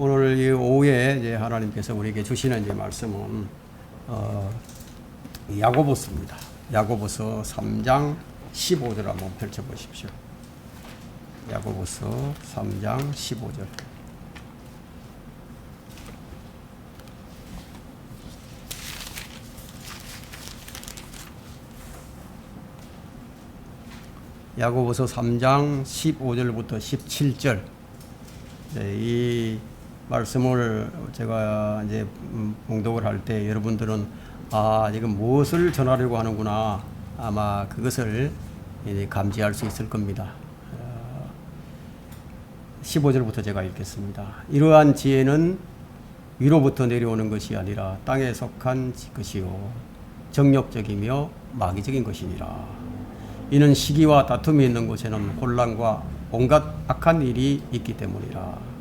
오늘 이 오후에 이제 하나님께서 우리에게 주시는 이제 말씀은 야고보서입니다. 야고보서 3장 15절 한번 펼쳐 보십시오. 야고보서 3장 15절. 야고보서 3장 15절부터 17절. 네, 이 말씀을 제가 이제 봉독을 할 때 여러분들은 지금 무엇을 전하려고 하는구나, 아마 그것을 이제 감지할 수 있을 겁니다. 15절부터 제가 읽겠습니다. 이러한 지혜는 위로부터 내려오는 것이 아니라 땅에 속한 것이요 정욕적이며 마귀적인 것이니라. 이는 시기와 다툼이 있는 곳에는 혼란과 온갖 악한 일이 있기 때문이라.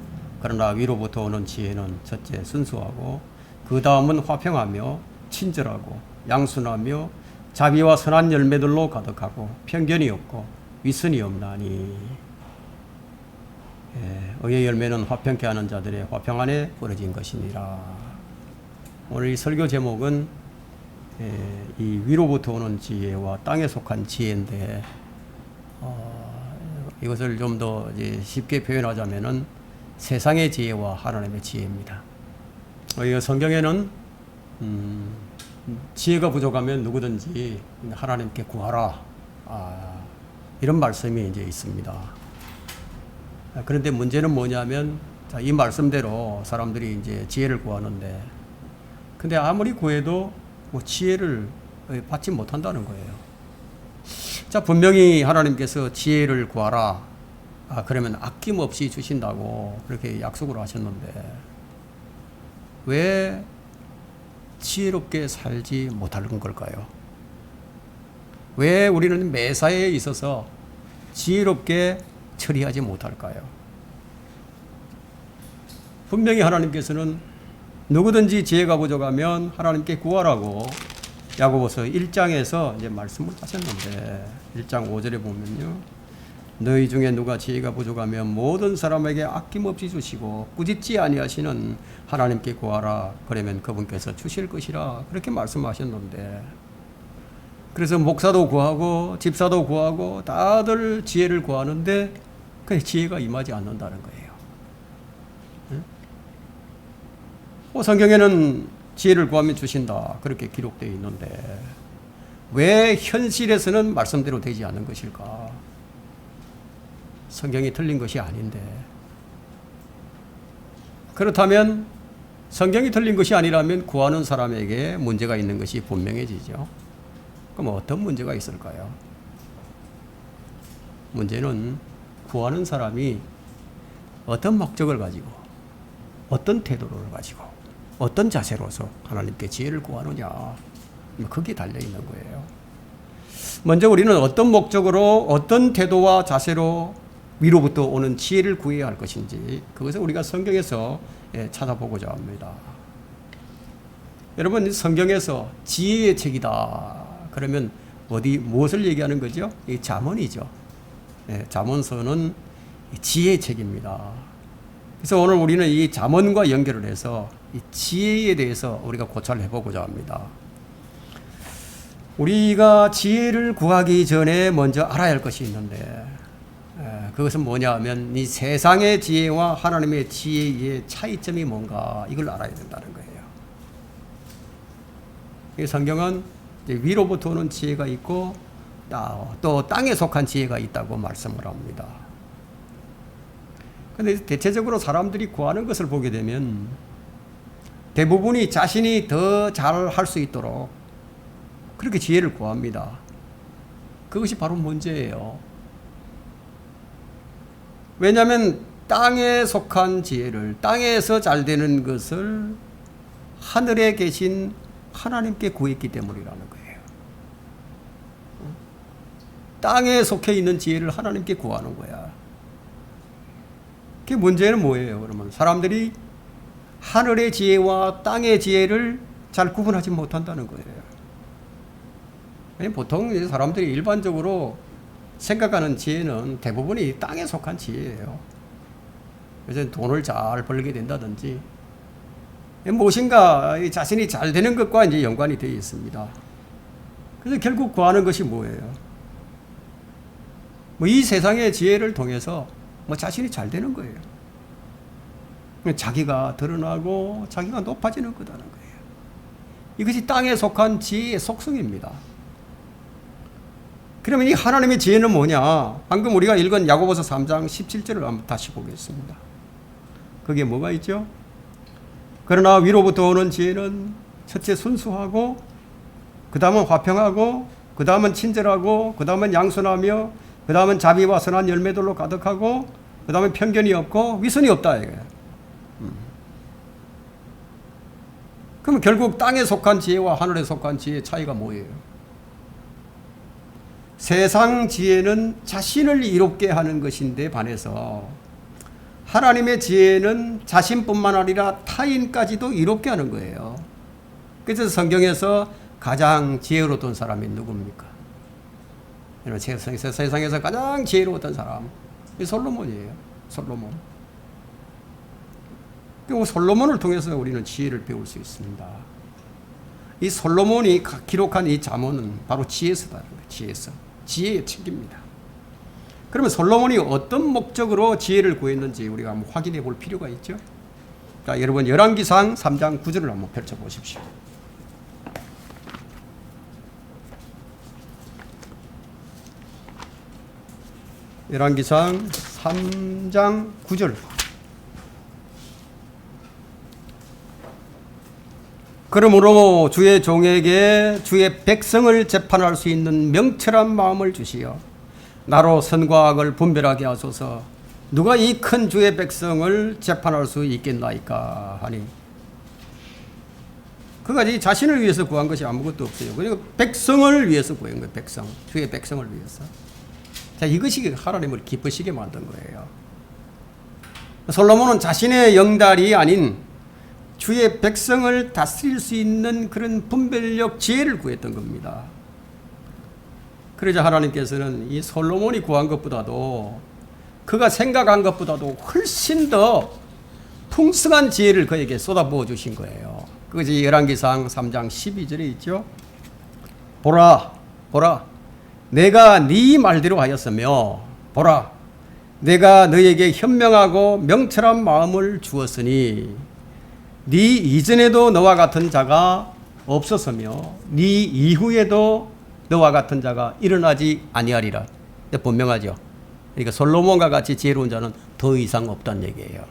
그러나 위로부터 오는 지혜는 첫째 순수하고 그 다음은 화평하며 친절하고 양순하며 자비와 선한 열매들로 가득하고 편견이 없고 위선이 없나니. 의의 열매는 화평케 하는 자들의 화평 안에 벌어진 것이니라. 오늘 이 설교 제목은 이 위로부터 오는 지혜와 땅에 속한 지혜인데, 이것을 좀 더 쉽게 표현하자면은 세상의 지혜와 하나님의 지혜입니다. 성경에는 지혜가 부족하면 누구든지 하나님께 구하라, 이런 말씀이 이제 있습니다. 그런데 문제는 뭐냐면, 이 말씀대로 사람들이 이제 지혜를 구하는데, 근데 아무리 구해도 지혜를 받지 못한다는 거예요. 자, 분명히 하나님께서 지혜를 구하라, 그러면 아낌없이 주신다고 그렇게 약속을 하셨는데, 왜 지혜롭게 살지 못하는 걸까요? 왜 우리는 매사에 있어서 지혜롭게 처리하지 못할까요? 분명히 하나님께서는 누구든지 지혜가 부족하면 하나님께 구하라고 야고보서 1장에서 이제 말씀을 하셨는데, 1장 5절에 보면요, 너희 중에 누가 지혜가 부족하면 모든 사람에게 아낌없이 주시고 꾸짖지 아니하시는 하나님께 구하라, 그러면 그분께서 주실 것이라, 그렇게 말씀하셨는데, 그래서 목사도 구하고 집사도 구하고 다들 지혜를 구하는데 그 지혜가 임하지 않는다는 거예요. 성경에는 지혜를 구하면 주신다, 그렇게 기록되어 있는데 왜 현실에서는 말씀대로 되지 않는 것일까? 성경이 틀린 것이 아닌데. 그렇다면 성경이 틀린 것이 아니라면 구하는 사람에게 문제가 있는 것이 분명해지죠. 그럼 어떤 문제가 있을까요? 문제는 구하는 사람이 어떤 목적을 가지고, 어떤 태도를 가지고, 어떤 자세로서 하나님께 지혜를 구하느냐, 거기에 달려있는 거예요. 먼저 우리는 어떤 목적으로, 어떤 태도와 자세로 위로부터 오는 지혜를 구해야 할 것인지, 그것을 우리가 성경에서 찾아보고자 합니다. 여러분, 성경에서 지혜의 책이다 그러면 무엇을 얘기하는 거죠? 이 잠언이죠. 잠언서는 지혜의 책입니다. 그래서 오늘 우리는 이 잠언과 연결을 해서 이 지혜에 대해서 우리가 고찰을 해보고자 합니다. 우리가 지혜를 구하기 전에 먼저 알아야 할 것이 있는데, 그것은 뭐냐 하면 이 세상의 지혜와 하나님의 지혜의 차이점이 뭔가, 이걸 알아야 된다는 거예요. 이 성경은 위로부터 오는 지혜가 있고 또 땅에 속한 지혜가 있다고 말씀을 합니다. 그런데 대체적으로 사람들이 구하는 것을 보게 되면 대부분이 자신이 더 잘할 수 있도록 그렇게 지혜를 구합니다. 그것이 바로 문제예요. 왜냐하면 땅에 속한 지혜를, 땅에서 잘 되는 것을 하늘에 계신 하나님께 구했기 때문이라는 거예요. 땅에 속해 있는 지혜를 하나님께 구하는 거야. 그 문제는 뭐예요? 그러면 사람들이 하늘의 지혜와 땅의 지혜를 잘 구분하지 못한다는 거예요. 보통 사람들이 일반적으로 생각하는 지혜는 대부분이 땅에 속한 지혜예요. 그래서 돈을 잘 벌게 된다든지 무엇인가 자신이 잘 되는 것과 이제 연관이 되어 있습니다. 그래서 결국 구하는 것이 뭐예요? 뭐 이 세상의 지혜를 통해서 뭐 자신이 잘 되는 거예요. 자기가 드러나고 자기가 높아지는 거다는 거예요. 이것이 땅에 속한 지혜의 속성입니다. 그러면 이 하나님의 지혜는 뭐냐? 방금 우리가 읽은 야고보서 3장 17절을 한번 다시 보겠습니다. 거기에 뭐가 있죠? 그러나 위로부터 오는 지혜는 첫째 순수하고, 그 다음은 화평하고, 그 다음은 친절하고, 그 다음은 양순하며, 그 다음은 자비와 선한 열매들로 가득하고, 그 다음에 편견이 없고 위선이 없다 이거예요. 그럼 결국 땅에 속한 지혜와 하늘에 속한 지혜의 차이가 뭐예요? 세상 지혜는 자신을 이롭게 하는 것인데 반해서 하나님의 지혜는 자신뿐만 아니라 타인까지도 이롭게 하는 거예요. 그래서 성경에서 가장 지혜로웠던 사람이 누굽니까? 세상에서 가장 지혜로웠던 사람, 솔로몬이에요. 솔로몬. 솔로몬을 통해서 우리는 지혜를 배울 수 있습니다. 이 솔로몬이 기록한 이 잠언은 바로 지혜서다는 거예요. 지혜서. 지혜의 책입니다. 그러면 솔로몬이 어떤 목적으로 지혜를 구했는지 우리가 한번 확인해 볼 필요가 있죠. 자, 여러분 열왕기상 3장 9절을 한번 펼쳐 보십시오. 열왕기상 3장 9절. 그러므로 주의 종에게 주의 백성을 재판할 수 있는 명철한 마음을 주시어 나로 선과 악을 분별하게 하소서. 누가 이 큰 주의 백성을 재판할 수 있겠나이까 하니, 그까지 자신을 위해서 구한 것이 아무것도 없어요. 그리고 백성을 위해서 구한 거예요. 백성, 주의 백성을 위해서. 자, 이것이 하나님을 기쁘시게 만든 거예요. 솔로몬은 자신의 영달이 아닌 주의 백성을 다스릴 수 있는 그런 분별력, 지혜를 구했던 겁니다. 그러자 하나님께서는 이 솔로몬이 구한 것보다도, 그가 생각한 것보다도 훨씬 더 풍성한 지혜를 그에게 쏟아부어 주신 거예요. 그것이 열왕기상 3장 12절에 있죠. 보라, 보라, 내가 네 말대로 하였으며, 보라, 내가 너에게 현명하고 명철한 마음을 주었으니 네 이전에도 너와 같은 자가 없었으며 네 이후에도 너와 같은 자가 일어나지 아니하리라. 분명하죠. 그러니까 솔로몬과 같이 지혜로운 자는 더 이상 없다는 얘기예요.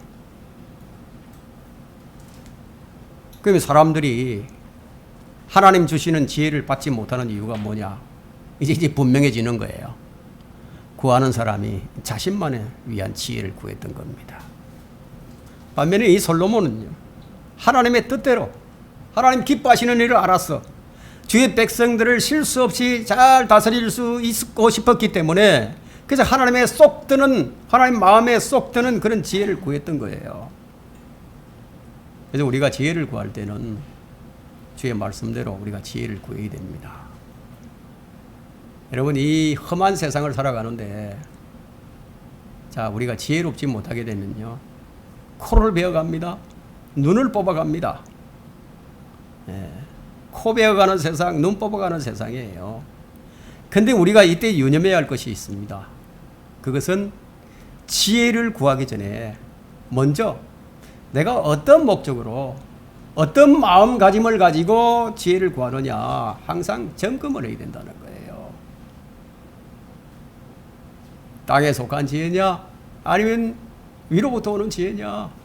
그러면 사람들이 하나님 주시는 지혜를 받지 못하는 이유가 뭐냐? 이제 분명해지는 거예요. 구하는 사람이 자신만을 위한 지혜를 구했던 겁니다. 반면에 이 솔로몬은요, 하나님의 뜻대로 하나님 기뻐하시는 일을 알았어. 주의 백성들을 실수 없이 잘 다스릴 수 있고 싶었기 때문에, 그래서 하나님의 쏙 드는, 하나님 마음에 쏙 드는 그런 지혜를 구했던 거예요. 그래서 우리가 지혜를 구할 때는 주의 말씀대로 우리가 지혜를 구해야 됩니다. 여러분, 이 험한 세상을 살아가는데, 자, 우리가 지혜롭지 못하게 되면요, 코를 베어갑니다. 눈을 뽑아갑니다. 코 베어가는 세상, 눈 뽑아가는 세상이에요. 근데 우리가 이때 유념해야 할 것이 있습니다. 그것은 지혜를 구하기 전에 먼저 내가 어떤 목적으로, 어떤 마음가짐을 가지고 지혜를 구하느냐, 항상 점검을 해야 된다는 거예요. 땅에 속한 지혜냐, 아니면 위로부터 오는 지혜냐.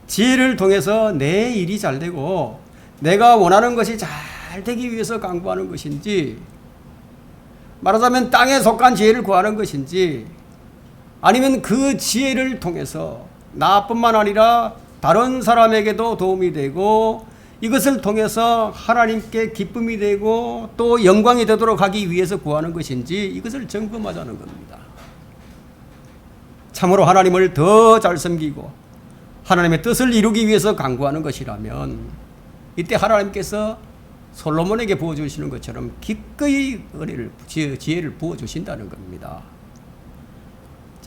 지혜를 통해서 내 일이 잘 되고 내가 원하는 것이 잘 되기 위해서 강구하는 것인지, 말하자면 땅에 속한 지혜를 구하는 것인지, 아니면 그 지혜를 통해서 나뿐만 아니라 다른 사람에게도 도움이 되고 이것을 통해서 하나님께 기쁨이 되고 또 영광이 되도록 하기 위해서 구하는 것인지, 이것을 점검하자는 겁니다. 참으로 하나님을 더 잘 섬기고 하나님의 뜻을 이루기 위해서 강구하는 것이라면, 이때 하나님께서 솔로몬에게 부어주시는 것처럼 기꺼이 은혜를, 지혜를 부어주신다는 겁니다.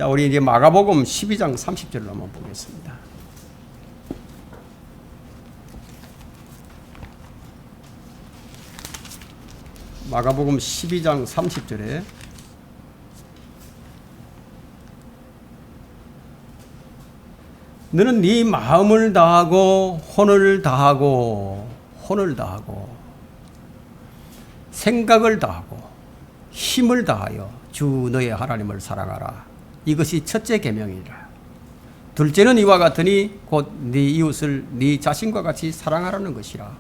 자, 우리 이제 마가복음 12장 30절을 한번 보겠습니다. 마가복음 12장 30절에 너는 네 마음을 다하고 혼을 다하고 생각을 다하고 힘을 다하여 주 너의 하나님을 사랑하라. 이것이 첫째 계명이라. 둘째는 이와 같으니 곧 네 이웃을 네 자신과 같이 사랑하라는 것이라.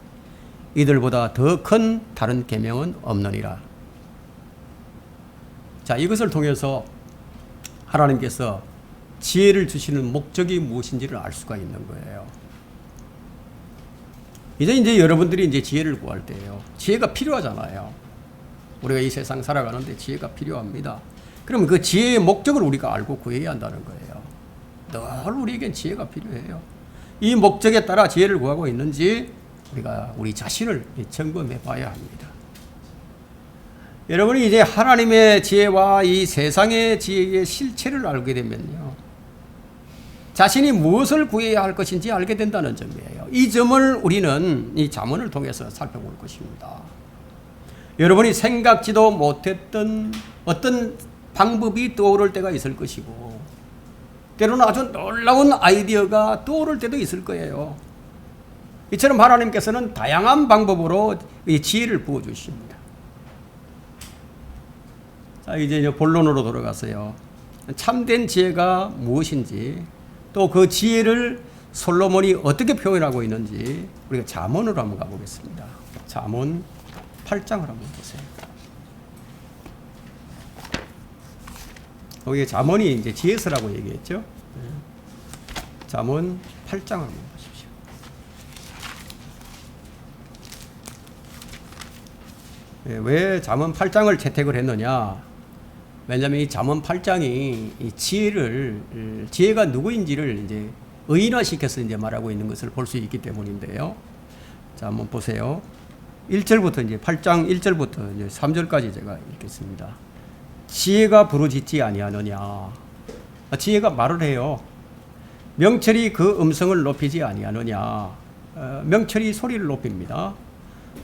이들보다 더 큰 다른 계명은 없느니라. 자, 이것을 통해서 하나님께서 지혜를 주시는 목적이 무엇인지를 알 수가 있는 거예요. 이제 여러분들이 이제 지혜를 구할 때예요. 지혜가 필요하잖아요. 우리가 이 세상 살아가는데 지혜가 필요합니다. 그러면 그 지혜의 목적을 우리가 알고 구해야 한다는 거예요. 늘 우리에겐 지혜가 필요해요. 이 목적에 따라 지혜를 구하고 있는지 우리가 우리 자신을 점검해 봐야 합니다. 여러분이 이제 하나님의 지혜와 이 세상의 지혜의 실체를 알게 되면요, 자신이 무엇을 구해야 할 것인지 알게 된다는 점이에요. 이 점을 우리는 이 잠언을 통해서 살펴볼 것입니다. 여러분이 생각지도 못했던 어떤 방법이 떠오를 때가 있을 것이고, 때로는 아주 놀라운 아이디어가 떠오를 때도 있을 거예요. 이처럼 하나님께서는 다양한 방법으로 이 지혜를 부어주십니다. 자, 이제 본론으로 돌아가서요. 참된 지혜가 무엇인지, 또 그 지혜를 솔로몬이 어떻게 표현하고 있는지 우리가 잠언으로 한번 가보겠습니다. 잠언 8장을 한번 보세요. 여기 잠언이 이제 지혜서라고 얘기했죠. 잠언 8장을 한번 보십시오. 왜 잠언 8장을 채택을 했느냐? 왜냐하면 이 잠언 8장이 이 지혜가 누구인지를 이제 의인화시켜서 이제 말하고 있는 것을 볼 수 있기 때문인데요. 자, 한번 보세요. 1절부터 이제 8장 1절부터 이제 3절까지 제가 읽겠습니다. 지혜가 부르짖지 아니하느냐? 지혜가 말을 해요. 명철이 그 음성을 높이지 아니하느냐? 명철이 소리를 높입니다.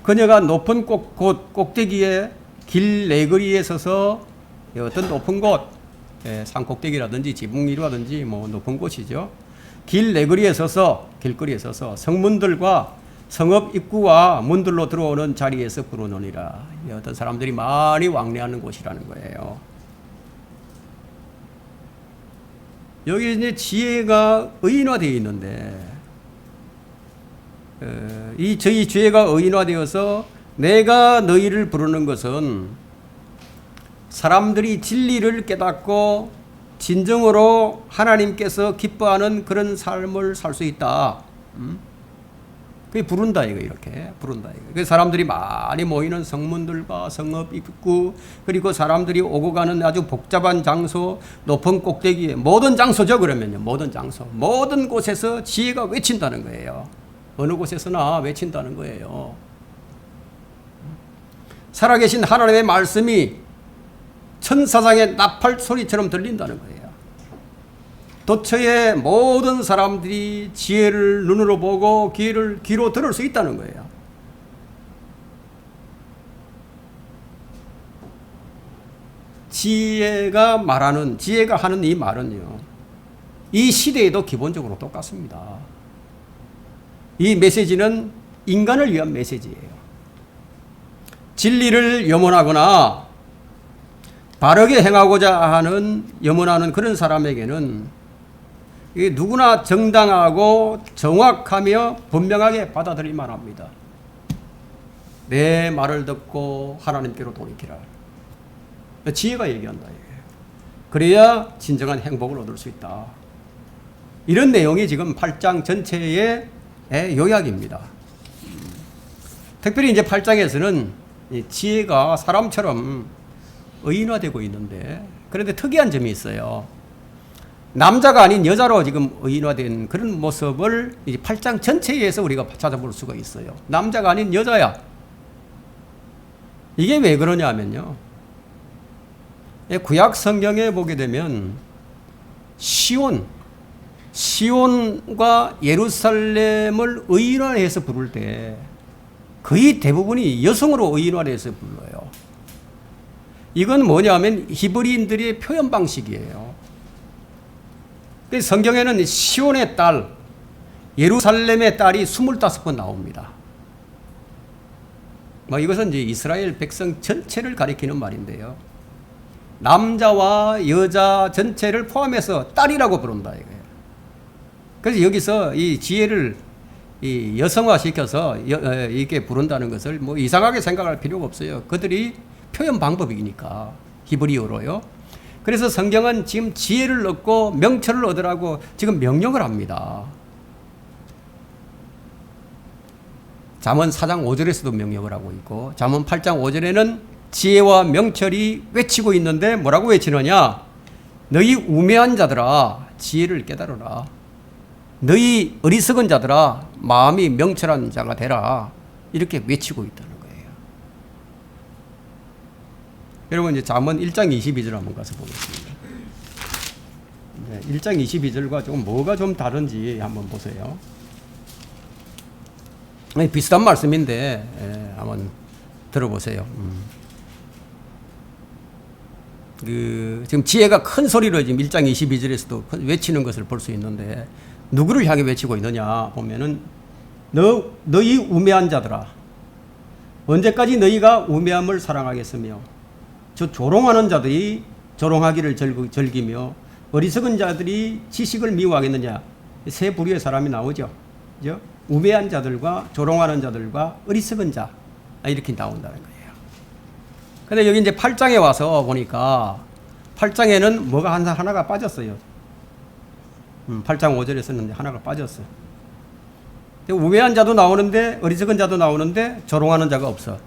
그녀가 높은 곳 꼭대기에 길 내거리에 서서 어떤 높은 곳, 산꼭대기라든지 지붕이라든지 뭐 높은 곳이죠. 길 내거리에 서서, 길거리에 서서 성문들과 성읍 입구와 문들로 들어오는 자리에서 부르노니라. 어떤 사람들이 많이 왕래하는 곳이라는 거예요. 여기 이제 지혜가 의인화되어 있는데, 저희 지혜가 의인화되어서 내가 너희를 부르는 것은 사람들이 진리를 깨닫고 진정으로 하나님께서 기뻐하는 그런 삶을 살 수 있다. 그게 부른다 이거, 이렇게 부른다 이거. 그 사람들이 많이 모이는 성문들과 성읍 입구, 그리고 사람들이 오고 가는 아주 복잡한 장소, 높은 꼭대기에, 모든 장소죠. 그러면요, 모든 장소, 모든 곳에서 지혜가 외친다는 거예요. 어느 곳에서나 외친다는 거예요. 살아계신 하나님의 말씀이 천사장의 나팔 소리처럼 들린다는 거예요. 도처의 모든 사람들이 지혜를 눈으로 보고 귀로 들을 수 있다는 거예요. 지혜가 하는 이 말은요, 이 시대에도 기본적으로 똑같습니다. 이 메시지는 인간을 위한 메시지예요. 진리를 염원하거나 바르게 행하고자 염원하는 그런 사람에게는 누구나 정당하고 정확하며 분명하게 받아들일만 합니다. 내 말을 듣고 하나님께로 돌이키라. 지혜가 얘기한다. 그래야 진정한 행복을 얻을 수 있다. 이런 내용이 지금 8장 전체의 요약입니다. 특별히 이제 8장에서는 지혜가 사람처럼 의인화되고 있는데, 그런데 특이한 점이 있어요. 남자가 아닌 여자로 지금 의인화된 그런 모습을 이제 8장 전체에서 우리가 찾아볼 수가 있어요. 남자가 아닌 여자야. 이게 왜 그러냐 하면요, 구약 성경에 보게 되면 시온과 예루살렘을 의인화해서 부를 때 거의 대부분이 여성으로 의인화해서 불러요. 이건 뭐냐면 히브리인들의 표현 방식이에요. 성경에는 시온의 딸, 예루살렘의 딸이 25번 나옵니다. 이것은 이제 이스라엘 백성 전체를 가리키는 말인데요. 남자와 여자 전체를 포함해서 딸이라고 부른다 이거예요. 그래서 여기서 이 지혜를 이 여성화시켜서 이렇게 부른다는 것을 뭐 이상하게 생각할 필요가 없어요. 그들이 표현 방법이니까 히브리어로요. 그래서 성경은 지금 지혜를 얻고 명철을 얻으라고 지금 명령을 합니다. 잠언 4장 5절에서도 명령을 하고 있고 잠언 8장 5절에는 지혜와 명철이 외치고 있는데 뭐라고 외치느냐? 너희 우매한 자들아 지혜를 깨달으라. 너희 어리석은 자들아 마음이 명철한 자가 되라. 이렇게 외치고 있다는 거예요. 여러분 이제 잠언 1장 22절 한번 가서 보겠습니다. 1장 22절과 조금 뭐가 좀 다른지 한번 보세요. 비슷한 말씀인데 한번 들어보세요. 지금 지혜가 큰 소리로 지금 1장 22절에서도 외치는 것을 볼 수 있는데 누구를 향해 외치고 있느냐 보면은 너희 우매한 자들아 언제까지 너희가 우매함을 사랑하겠으며 저 조롱하는 자들이 조롱하기를 즐기며 어리석은 자들이 지식을 미워하겠느냐. 세 부류의 사람이 나오죠. 그죠? 우매한 자들과 조롱하는 자들과 어리석은 자 이렇게 나온다는 거예요. 근데 여기 이제 8장에 와서 보니까 8장에는 뭐가 하나가 빠졌어요. 8장 5절에 썼는데 하나가 빠졌어. 우매한 자도 나오는데 어리석은 자도 나오는데 조롱하는 자가 없어.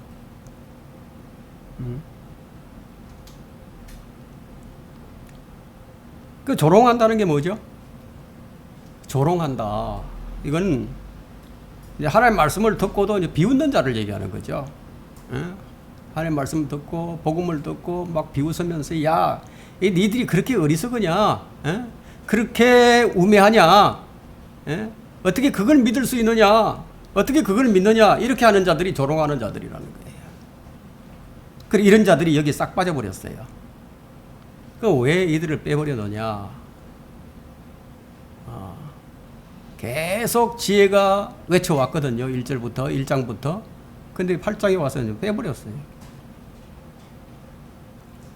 그 조롱한다는 게 뭐죠? 조롱한다. 이건 하나님의 말씀을 듣고도 이제 비웃는 자를 얘기하는 거죠. 하나님의 말씀을 듣고 복음을 듣고 막 비웃으면서 야, 니들이 그렇게 어리석으냐? 그렇게 우매하냐? 어떻게 그걸 믿을 수 있느냐? 어떻게 그걸 믿느냐? 이렇게 하는 자들이 조롱하는 자들이라는 거예요. 그래 이런 자들이 여기 싹 빠져버렸어요. 왜 이들을 빼버려 놓냐? 계속 지혜가 외쳐왔거든요. 1절부터 1장부터. 근데 8장에 와서 빼버렸어요.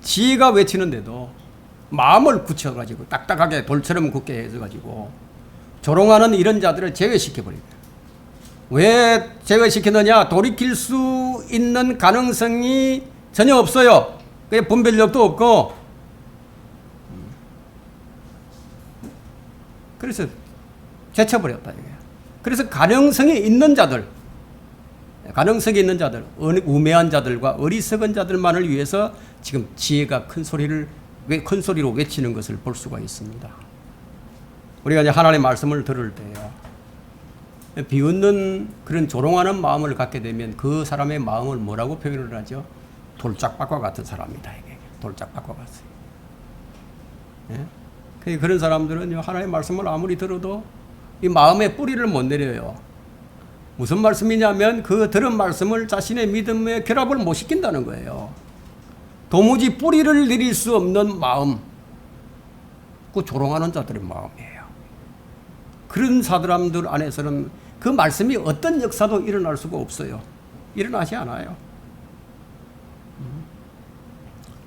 지혜가 외치는데도 마음을 굳혀가지고 딱딱하게 돌처럼 굳게 해서가지고 조롱하는 이런 자들을 제외시켜버립니다. 왜 제외시켰느냐? 돌이킬 수 있는 가능성이 전혀 없어요. 분별력도 없고. 그래서 제쳐버렸다 이거예요. 그래서 가능성이 있는 자들, 우매한 자들과 어리석은 자들만을 위해서 지금 지혜가 큰 소리로 외치는 것을 볼 수가 있습니다. 우리가 이제 하나님의 말씀을 들을 때요, 비웃는 그런 조롱하는 마음을 갖게 되면 그 사람의 마음을 뭐라고 표현을 하죠? 돌짝밭과 같은 사람이다. 이게 돌짝밭과 같아요. 예? 그런 사람들은 하나님의 말씀을 아무리 들어도 이 마음의 뿌리를 못 내려요. 무슨 말씀이냐면 그 들은 말씀을 자신의 믿음에 결합을 못 시킨다는 거예요. 도무지 뿌리를 내릴 수 없는 마음, 그 조롱하는 자들의 마음이에요. 그런 사람들 안에서는 그 말씀이 어떤 역사도 일어날 수가 없어요. 일어나지 않아요.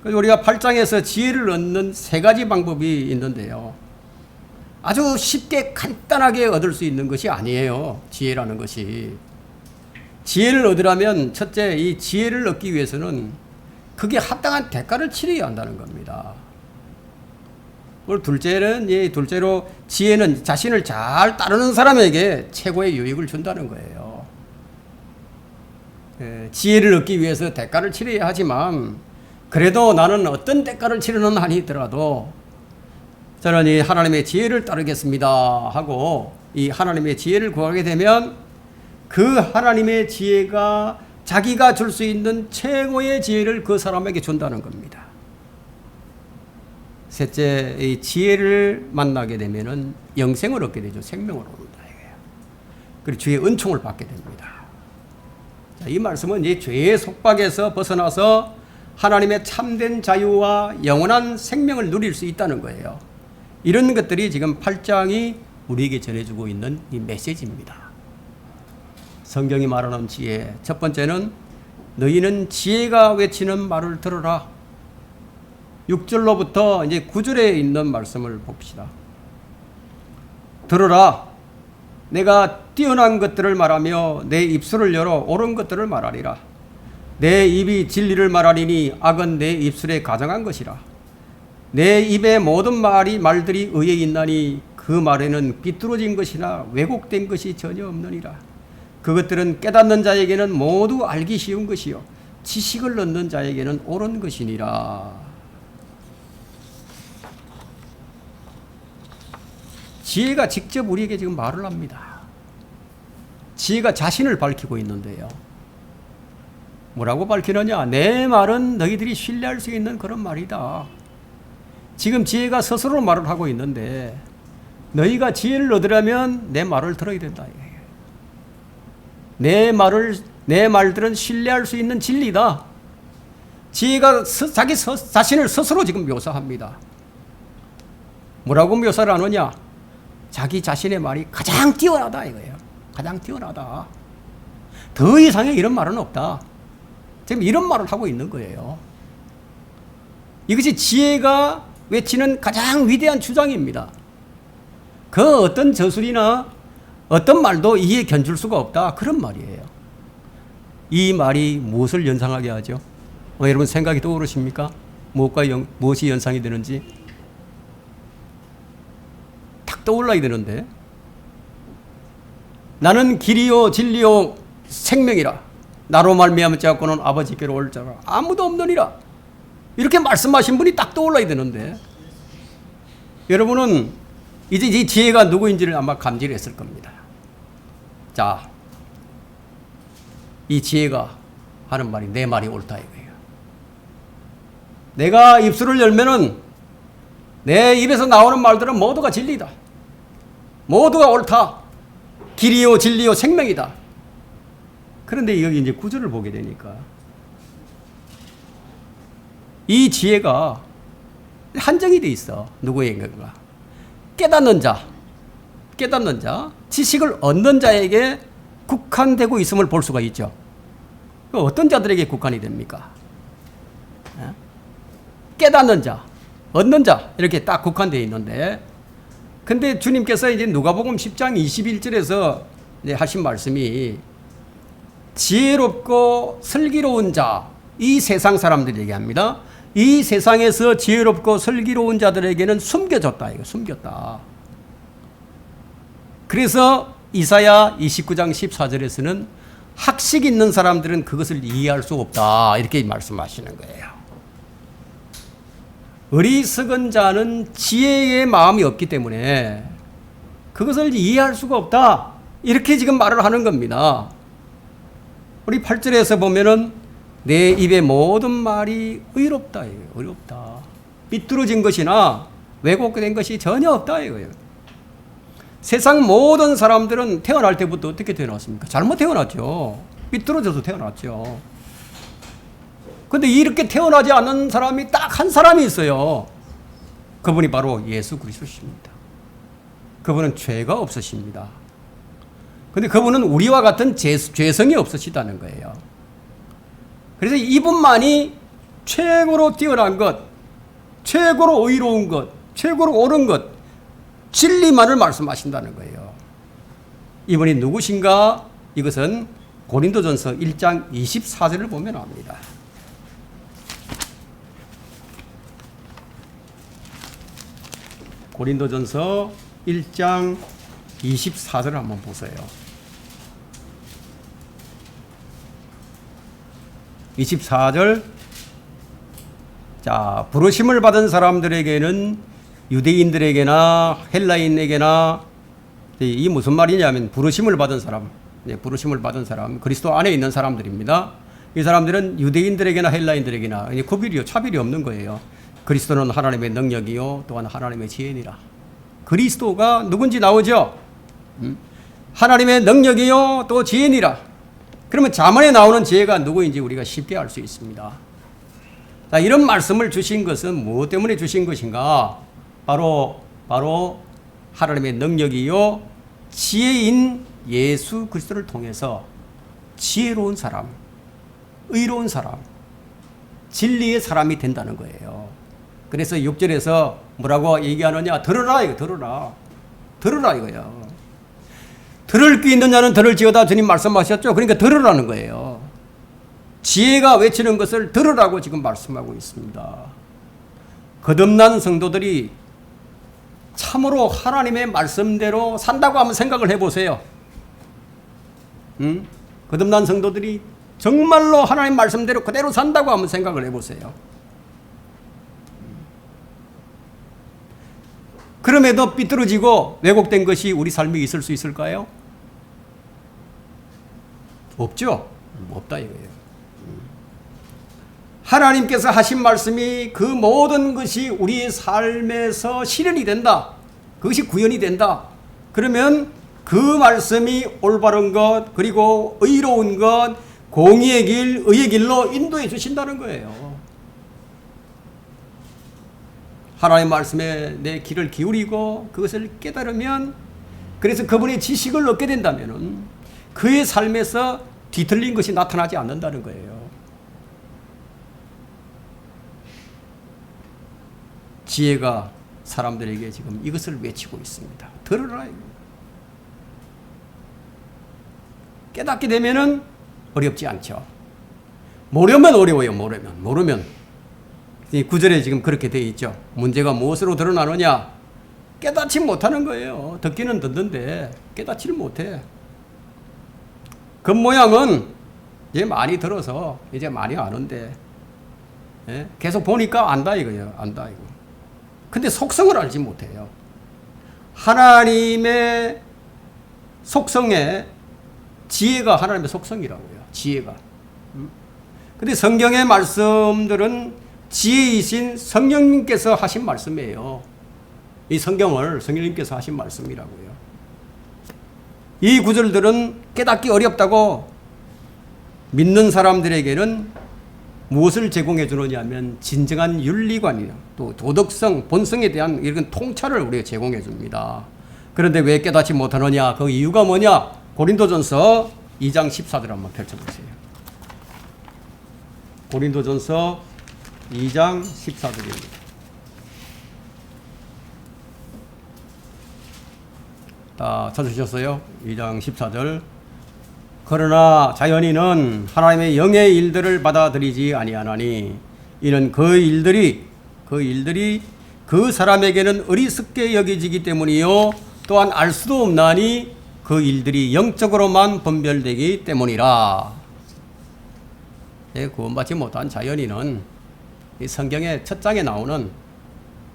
그래서 우리가 8장에서 지혜를 얻는 세 가지 방법이 있는데요. 아주 쉽게 간단하게 얻을 수 있는 것이 아니에요. 지혜라는 것이. 지혜를 얻으려면 첫째, 이 지혜를 얻기 위해서는 그게 합당한 대가를 치러야 한다는 겁니다. 그리고 둘째로 지혜는 자신을 잘 따르는 사람에게 최고의 유익을 준다는 거예요. 지혜를 얻기 위해서 대가를 치러야 하지만 그래도 나는 어떤 대가를 치르는 한이 있더라도 저는 이 하나님의 지혜를 따르겠습니다 하고 이 하나님의 지혜를 구하게 되면 그 하나님의 지혜가 자기가 줄 수 있는 최고의 지혜를 그 사람에게 준다는 겁니다. 셋째, 이 지혜를 만나게 되면은 영생을 얻게 되죠. 생명을 얻는다. 그리고 주의 은총을 받게 됩니다. 자, 이 말씀은 이 죄의 속박에서 벗어나서 하나님의 참된 자유와 영원한 생명을 누릴 수 있다는 거예요. 이런 것들이 지금 8장이 우리에게 전해주고 있는 이 메시지입니다. 성경이 말하는 지혜. 첫 번째는 너희는 지혜가 외치는 말을 들어라. 6절로부터 이제 9절에 있는 말씀을 봅시다. 들어라. 내가 뛰어난 것들을 말하며 내 입술을 열어 옳은 것들을 말하리라. 내 입이 진리를 말하리니 악은 내 입술에 가정한 것이라. 내 입의 모든 말들이 의에 있나니 그 말에는 비뚤어진 것이나 왜곡된 것이 전혀 없느니라. 그것들은 깨닫는 자에게는 모두 알기 쉬운 것이요 지식을 얻는 자에게는 옳은 것이니라. 지혜가 직접 우리에게 지금 말을 합니다. 지혜가 자신을 밝히고 있는데요. 뭐라고 밝히느냐? 내 말은 너희들이 신뢰할 수 있는 그런 말이다. 지금 지혜가 스스로 말을 하고 있는데 너희가 지혜를 얻으려면 내 말을 들어야 된다. 내 말들은 신뢰할 수 있는 진리다. 지혜가 자기 자신을 스스로 지금 묘사합니다. 뭐라고 묘사를 하느냐? 자기 자신의 말이 가장 뛰어나다 이거예요. 가장 뛰어나다. 더 이상의 이런 말은 없다. 지금 이런 말을 하고 있는 거예요. 이것이 지혜가 외치는 가장 위대한 주장입니다. 그 어떤 저술이나 어떤 말도 이에 견줄 수가 없다. 그런 말이에요. 이 말이 무엇을 연상하게 하죠? 여러분 생각이 떠오르십니까? 무엇이 연상이 되는지? 탁 떠올라야 되는데. 나는 길이요 진리요 생명이라. 나로 말미암지 않고는 아버지께로 올 자가 아무도 없느니라. 이렇게 말씀하신 분이 딱 떠올라야 되는데 여러분은 이제 이 지혜가 누구인지를 아마 감지했을 겁니다. 자, 이 지혜가 하는 말이 내 말이 옳다 이거예요. 내가 입술을 열면은 내 입에서 나오는 말들은 모두가 진리다. 모두가 옳다. 길이요 진리요 생명이다. 그런데 여기 이제 구절을 보게 되니까 이 지혜가 한정이 돼 있어. 누구에게인가? 깨닫는 자, 지식을 얻는 자에게 국한되고 있음을 볼 수가 있죠. 어떤 자들에게 국한이 됩니까? 깨닫는 자, 얻는 자 이렇게 딱 국한되어 있는데 근데 주님께서 이제 누가복음 10장 21절에서 하신 말씀이 지혜롭고 슬기로운 자, 이 세상 사람들 얘기합니다. 이 세상에서 지혜롭고 슬기로운 자들에게는 숨겨졌다. 이거 숨겼다. 그래서 이사야 29장 14절에서는 학식 있는 사람들은 그것을 이해할 수 없다. 이렇게 말씀하시는 거예요. 어리석은 자는 지혜의 마음이 없기 때문에 그것을 이해할 수가 없다. 이렇게 지금 말을 하는 겁니다. 우리 8절에서 보면은 내 입의 모든 말이 의롭다. 의롭다. 삐뚤어진 것이나 왜곡된 것이 전혀 없다. 이거예요. 세상 모든 사람들은 태어날 때부터 어떻게 태어났습니까? 잘못 태어났죠. 삐뚤어져서 태어났죠. 근데 이렇게 태어나지 않는 사람이 딱 한 사람이 있어요. 그분이 바로 예수 그리스도십니다. 그분은 죄가 없으십니다. 근데 그분은 우리와 같은 죄성이 없으시다는 거예요. 그래서 이분만이 최고로 뛰어난 것, 최고로 의로운 것, 최고로 옳은 것, 진리만을 말씀하신다는 거예요. 이분이 누구신가? 이것은 고린도전서 1장 24절을 보면 압니다. 고린도전서 1장 24절을 한번 보세요. 24절. 자, 부르심을 받은 사람들에게는 유대인들에게나 헬라인에게나 이 무슨 말이냐면 부르심을 받은 사람, 부르심을 받은 사람, 그리스도 안에 있는 사람들입니다. 이 사람들은 유대인들에게나 헬라인들에게나 구별이요 차별이 없는 거예요. 그리스도는 하나님의 능력이요 또한 하나님의 지혜니라. 그리스도가 누군지 나오죠. 하나님의 능력이요 또 지혜니라. 그러면 잠언에 나오는 지혜가 누구인지 우리가 쉽게 알 수 있습니다. 자, 이런 말씀을 주신 것은 무엇 때문에 주신 것인가? 바로 하나님의 능력이요 지혜인 예수 그리스도를 통해서 지혜로운 사람, 의로운 사람, 진리의 사람이 된다는 거예요. 그래서 6절에서 뭐라고 얘기하느냐? 들으라 이거, 들으라 이거야. 들을 귀 있는 자는 들을지어다 주님 말씀하셨죠. 그러니까 들으라는 거예요. 지혜가 외치는 것을 들으라고 지금 말씀하고 있습니다. 거듭난 성도들이 참으로 하나님의 말씀대로 산다고 한번 생각을 해보세요. 거듭난 성도들이 정말로 하나님 말씀대로 그대로 산다고 한번 생각을 해보세요. 그럼에도 삐뚤어지고 왜곡된 것이 우리 삶에 있을 수 있을까요? 없죠? 없다 이거예요. 하나님께서 하신 말씀이 그 모든 것이 우리의 삶에서 실현이 된다. 그것이 구현이 된다. 그러면 그 말씀이 올바른 것, 그리고 의로운 것, 공의의 길, 의의 길로 인도해 주신다는 거예요. 하나님의 말씀에 내 귀를 기울이고 그것을 깨달으면, 그래서 그분의 지식을 얻게 된다면 그의 삶에서 뒤틀린 것이 나타나지 않는다는 거예요. 지혜가 사람들에게 지금 이것을 외치고 있습니다. 들으라. 깨닫게 되면은 어렵지 않죠. 모르면 어려워요. 모르면. 이 구절에 지금 그렇게 되어 있죠. 문제가 무엇으로 드러나느냐? 깨닫지 못하는 거예요. 듣기는 듣는데 깨닫지를 못해. 겉모양은 이제 많이 들어서 이제 많이 아는데, 예? 계속 보니까 안다 이거예요. 안다 이거. 근데 속성을 알지 못해요. 하나님의 속성에 지혜가 하나님의 속성이라고요. 지혜가. 근데 성경의 말씀들은 지혜이신 성령님께서 하신 말씀이에요. 이 성경을 성령님께서 하신 말씀이라고요. 이 구절들은 깨닫기 어렵다고 믿는 사람들에게는 무엇을 제공해 주느냐 하면 진정한 윤리관이요, 또 도덕성, 본성에 대한 이런 통찰을 우리가 제공해 줍니다. 그런데 왜 깨닫지 못하느냐? 그 이유가 뭐냐? 고린도전서 2장 14절 한번 펼쳐보세요. 고린도전서 2장 14절입니다. 찾으셨어요? 2장 14절. 그러나 자연인은 하나님의 영의 일들을 받아들이지 아니하나니 이는 그 일들이 그 사람에게는 어리석게 여겨지기 때문이요 또한 알 수도 없나니 그 일들이 영적으로만 분별되기 때문이라. 구원받지 못한 자연인은 이 성경의 첫 장에 나오는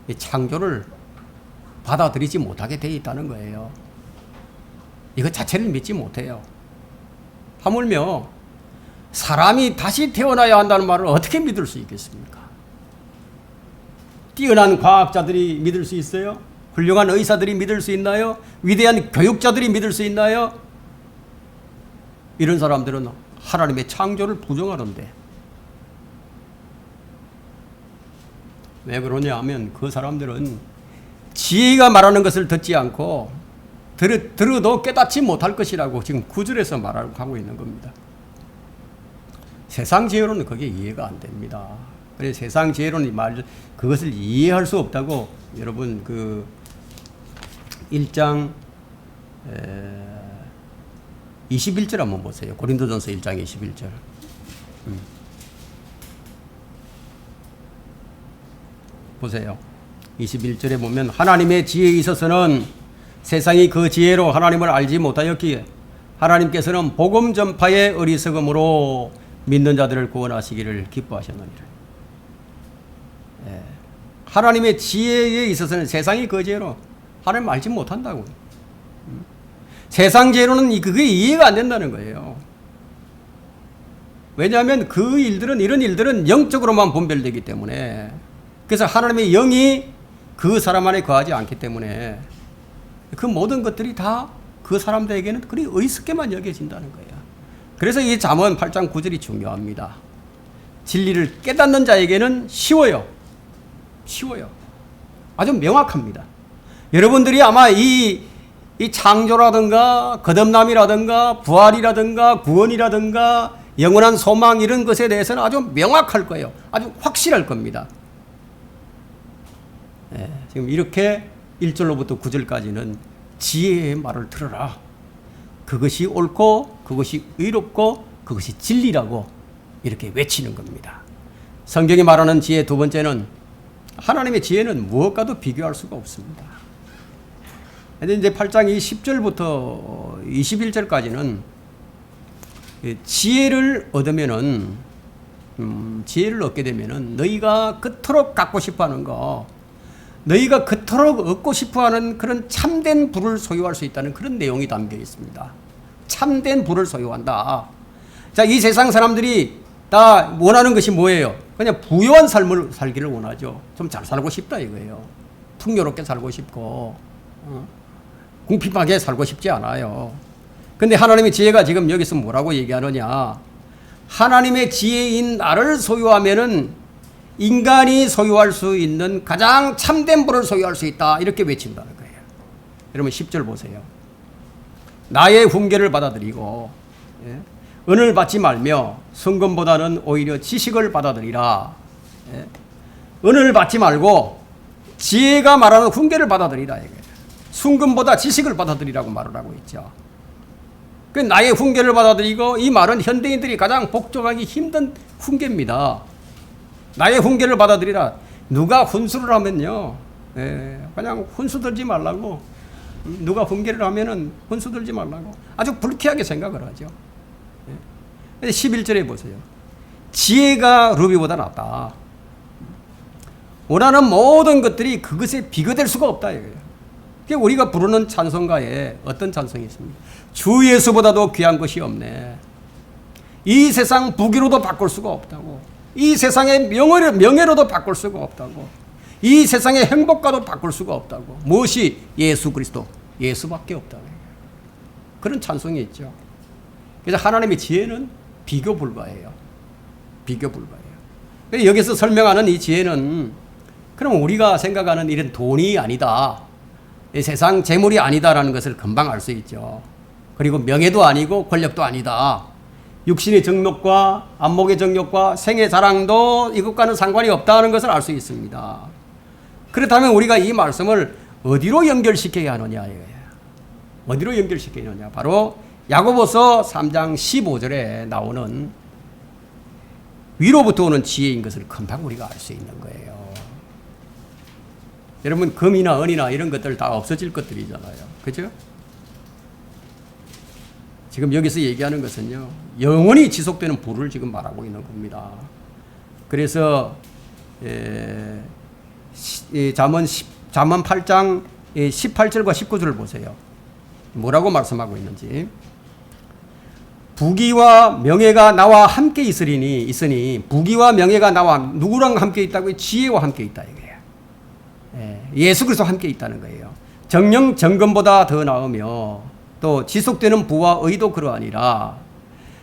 이 창조를 받아들이지 못하게 되어 있다는 거예요. 이거 자체를 믿지 못해요. 하물며 사람이 다시 태어나야 한다는 말을 어떻게 믿을 수 있겠습니까? 뛰어난 과학자들이 믿을 수 있어요? 훌륭한 의사들이 믿을 수 있나요? 위대한 교육자들이 믿을 수 있나요? 이런 사람들은 하나님의 창조를 부정하는데, 왜 그러냐 하면 그 사람들은 지혜가 말하는 것을 듣지 않고 들어도 깨닫지 못할 것이라고 지금 9절에서 말하고 있는 겁니다. 세상 지혜로는 그게 이해가 안 됩니다. 그래서 세상 지혜로는 그것을 이해할 수 없다고 여러분 그 1장 21절 한번 보세요. 고린도전서 1장 21절. 보세요. 21절에 보면 하나님의 지혜에 있어서는 세상이 그 지혜로 하나님을 알지 못하였기에 하나님께서는 복음 전파의 어리석음으로 믿는 자들을 구원하시기를 기뻐하셨느니라. 하나님의 지혜에 있어서는 세상이 그 지혜로 하나님 알지 못한다고. 세상 지혜로는 그게 이해가 안 된다는 거예요. 왜냐하면 그 일들은, 이런 일들은 영적으로만 분별되기 때문에, 그래서 하나님의 영이 그 사람 안에 거하지 않기 때문에 그 모든 것들이 다 그 사람들에게는 그리 어리석게만 여겨진다는 거예요. 그래서 이 잠언 8장 9절이 중요합니다. 진리를 깨닫는 자에게는 쉬워요. 아주 명확합니다. 여러분들이 아마 이 창조라든가 거듭남이라든가 부활이라든가 구원이라든가 영원한 소망 이런 것에 대해서는 아주 명확할 거예요. 아주 확실할 겁니다. 지금 이렇게 1절로부터 9절까지는 지혜의 말을 들어라. 그것이 옳고 그것이 의롭고 그것이 진리라고 이렇게 외치는 겁니다. 성경이 말하는 지혜 두 번째는 하나님의 지혜는 무엇과도 비교할 수가 없습니다. 근데 이제 8장 이 10절부터 21절까지는 지혜를 얻게 되면은 너희가 그토록 갖고 싶어 하는 거, 너희가 그토록 얻고 싶어 하는 그런 참된 부를 소유할 수 있다는 그런 내용이 담겨 있습니다. 참된 부를 소유한다. 자, 이 세상 사람들이 다 원하는 것이 뭐예요? 그냥 부유한 삶을 살기를 원하죠. 좀 잘 살고 싶다 이거예요. 풍요롭게 살고 싶고, 궁핍하게 살고 싶지 않아요. 근데 하나님의 지혜가 지금 여기서 뭐라고 얘기하느냐? 하나님의 지혜인 나를 소유하면은 인간이 소유할 수 있는 가장 참된 부를 소유할 수 있다. 이렇게 외친다는 거예요. 여러분 10절 보세요. 나의 훈계를 받아들이고 은을 받지 말며 순금보다는 오히려 지식을 받아들이라. 은을 받지 말고 지혜가 말하는 훈계를 받아들이라. 순금보다 지식을 받아들이라고 말을 하고 있죠. 그 나의 훈계를 받아들이고, 이 말은 현대인들이 가장 복종하기 힘든 훈계입니다. 나의 훈계를 받아들이라. 누가 훈수를 하면요, 그냥 훈수 들지 말라고, 누가 훈계를 하면은 훈수 들지 말라고 아주 불쾌하게 생각을 하죠. 11절에 보세요. 지혜가 루비보다 낫다. 원하는 모든 것들이 그것에 비교될 수가 없다 이거예요. 우리가 부르는 찬송가에 어떤 찬송이 있습니까? 주 예수보다도 귀한 것이 없네. 이 세상 부귀로도 바꿀 수가 없다고. 이 세상의 명예로도 바꿀 수가 없다고. 이 세상의 행복과도 바꿀 수가 없다고. 무엇이? 예수 그리스도, 예수밖에 없다고. 그런 찬송이 있죠. 그래서 하나님의 지혜는 비교 불가해요. 비교 불가해요. 여기서 설명하는 이 지혜는 그럼 우리가 생각하는 이런 돈이 아니다, 이 세상 재물이 아니다라는 것을 금방 알 수 있죠. 그리고 명예도 아니고 권력도 아니다. 육신의 정욕과 안목의 정욕과 생의 자랑도 이것과는 상관이 없다는 것을 알 수 있습니다. 그렇다면 우리가 이 말씀을 어디로 연결시켜야 하느냐 이거예요. 어디로 연결시켜야 하느냐? 바로 야고보서 3장 15절에 나오는 위로부터 오는 지혜인 것을 금방 우리가 알 수 있는 거예요. 여러분, 금이나 은이나 이런 것들 다 없어질 것들이잖아요. 그죠? 지금 여기서 얘기하는 것은요, 영원히 지속되는 부를 지금 말하고 있는 겁니다. 그래서 잠언 8장 18절과 19절을 보세요. 뭐라고 말씀하고 있는지. 부귀와 명예가 나와 함께 있으니 부귀와 명예가 나와 누구랑 함께 있다고요? 지혜와 함께 있다 이거예요. 예수 그리스도와 함께 있다는 거예요. 정령 정금보다 더 나으며 또 지속되는 부와 의도 그러하니라.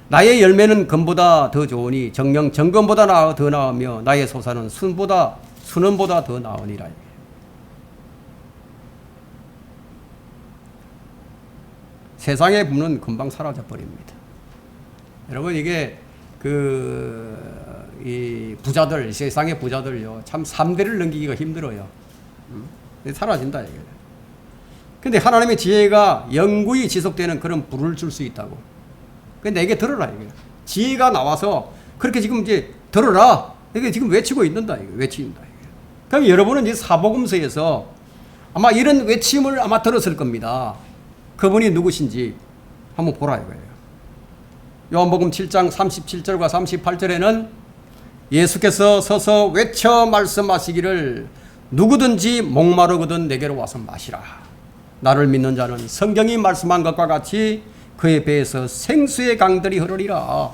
나의 열매는 금보다 더 좋으니 정령 정금보다 더 나으며 나의 소사는 순원보다 더 나으니라. 세상의 부는 금방 사라져 버립니다. 여러분, 이게 이 부자들, 세상의 부자들요, 참 3대를 넘기기가 힘들어요. 사라진다 이거예요. 근데 하나님의 지혜가 영구히 지속되는 그런 부를 줄 수 있다고. 근데 내게 들어라 이거예요. 지혜가 나와서 그렇게 지금 이제 들어라. 이게 지금 외치고 있는다 이거. 외친다 이거. 그럼 여러분은 이제 사복음서에서 아마 이런 외침을 아마 들었을 겁니다. 그분이 누구신지 한번 보라 이거예요. 요한복음 7장 37절과 38절에는 예수께서 서서 외쳐 말씀하시기를 누구든지 목마르거든 내게로 와서 마시라. 나를 믿는 자는 성경이 말씀한 것과 같이 그의 배에서 생수의 강들이 흐르리라.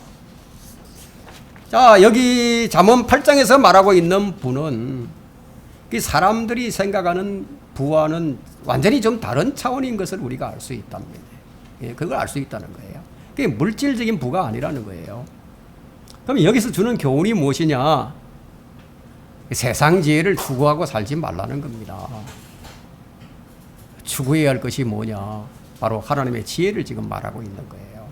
자, 여기 잠언 8장에서 말하고 있는 분은 그 사람들이 생각하는 부와는 완전히 좀 다른 차원인 것을 우리가 알 수 있답니다. 예, 그걸 알 수 있다는 거예요. 그게 물질적인 부가 아니라는 거예요. 그럼 여기서 주는 교훈이 무엇이냐? 세상 지혜를 추구하고 살지 말라는 겁니다. 추구해야 할 것이 뭐냐? 바로 하나님의 지혜를 지금 말하고 있는 거예요.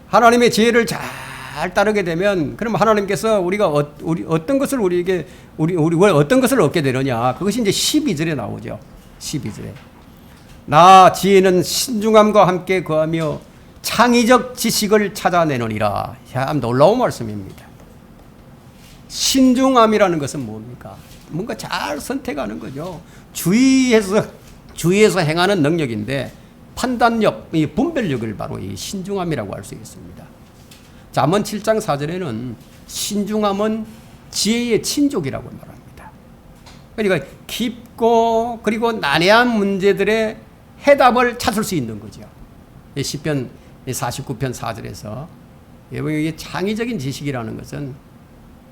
하나님의 지혜를 잘 따르게 되면, 그럼 하나님께서 우리가 어떤 것을 우리에게 우리 어떤 것을 얻게 되느냐? 그것이 이제 12절에 나오죠. 12절에 나 지혜는 신중함과 함께 거하며 창의적 지식을 찾아내느니라. 참 놀라운 말씀입니다. 신중함이라는 것은 뭡니까? 뭔가 잘 선택하는 거죠. 주의해서 행하는 능력인데, 판단력, 이 분별력을 바로 이 신중함이라고 할 수 있습니다. 잠언 7장 4절에는 신중함은 지혜의 친족이라고 말합니다. 그러니까 깊고 그리고 난해한 문제들의 해답을 찾을 수 있는 거죠. 시편 49편 4절에서 이게 창의적인 지식이라는 것은